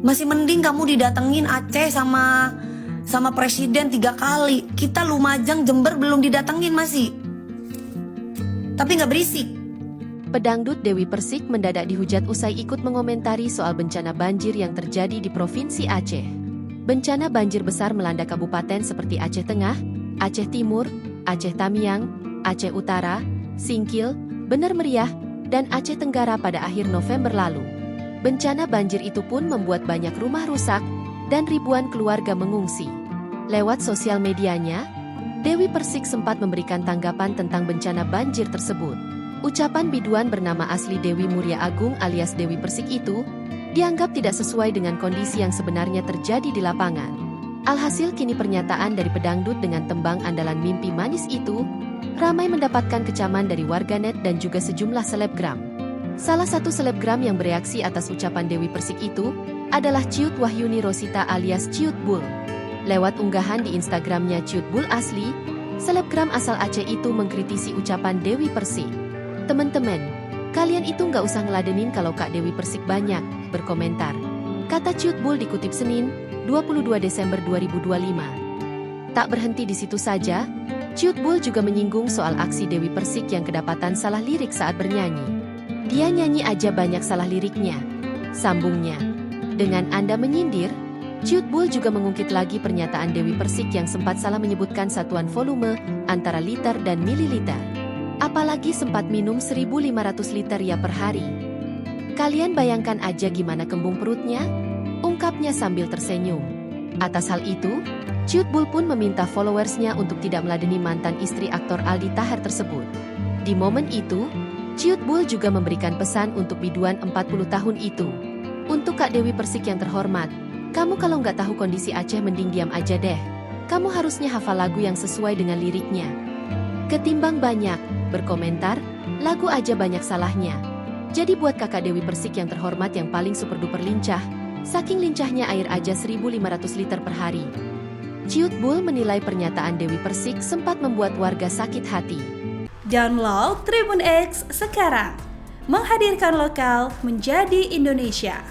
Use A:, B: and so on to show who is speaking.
A: Masih mending kamu didatengin Aceh sama presiden 3 kali. Kita Lumajang, Jember belum didatengin masih. Tapi nggak berisik.
B: Pedangdut Dewi Persik mendadak dihujat usai ikut mengomentari soal bencana banjir yang terjadi di Provinsi Aceh. Bencana banjir besar melanda kabupaten seperti Aceh Tengah, Aceh Timur, Aceh Tamiang, Aceh Utara, Singkil, Bener Meriah, dan Aceh Tenggara pada akhir November lalu. Bencana banjir itu pun membuat banyak rumah rusak dan ribuan keluarga mengungsi. Lewat sosial medianya, Dewi Persik sempat memberikan tanggapan tentang bencana banjir tersebut. Ucapan biduan bernama asli Dewi Muria Agung alias Dewi Persik itu dianggap tidak sesuai dengan kondisi yang sebenarnya terjadi di lapangan. Alhasil kini pernyataan dari pedangdut dengan tembang andalan Mimpi Manis itu ramai mendapatkan kecaman dari warganet dan juga sejumlah selebgram. Salah satu selebgram yang bereaksi atas ucapan Dewi Persik itu adalah Ciut Wahyuni Rosita alias Ciut Bul. Lewat unggahan di Instagramnya Ciut Bul Asli, selebgram asal Aceh itu mengkritisi ucapan Dewi Persik. Teman-teman, kalian itu nggak usah ngeladenin kalau Kak Dewi Persik banyak, berkomentar. Kata Ciut Bul dikutip Senin, 22 Desember 2025. Tak berhenti di situ saja, Ciut Bul juga menyinggung soal aksi Dewi Persik yang kedapatan salah lirik saat bernyanyi. Dia nyanyi aja banyak salah liriknya, sambungnya. Dengan Anda menyindir, Ciut Bul juga mengungkit lagi pernyataan Dewi Persik yang sempat salah menyebutkan satuan volume antara liter dan mililiter. Apalagi sempat minum 1.500 liter ya per hari. Kalian bayangkan aja gimana kembung perutnya? Ungkapnya sambil tersenyum. Atas hal itu, Ciut Bul pun meminta followersnya untuk tidak meladeni mantan istri aktor Aldi Taher tersebut. Di momen itu, Ciut Bul juga memberikan pesan untuk biduan 40 tahun itu. Untuk Kak Dewi Persik yang terhormat, kamu kalau nggak tahu kondisi Aceh mending diam aja deh. Kamu harusnya hafal lagu yang sesuai dengan liriknya. Ketimbang banyak, berkomentar, lagu aja banyak salahnya. Jadi buat Kakak Dewi Persik yang terhormat yang paling super duper lincah, saking lincahnya air aja 1.500 liter per hari. Ciut Bul menilai pernyataan Dewi Persik sempat membuat warga sakit hati.
C: Download Tribun X sekarang, menghadirkan lokal menjadi Indonesia.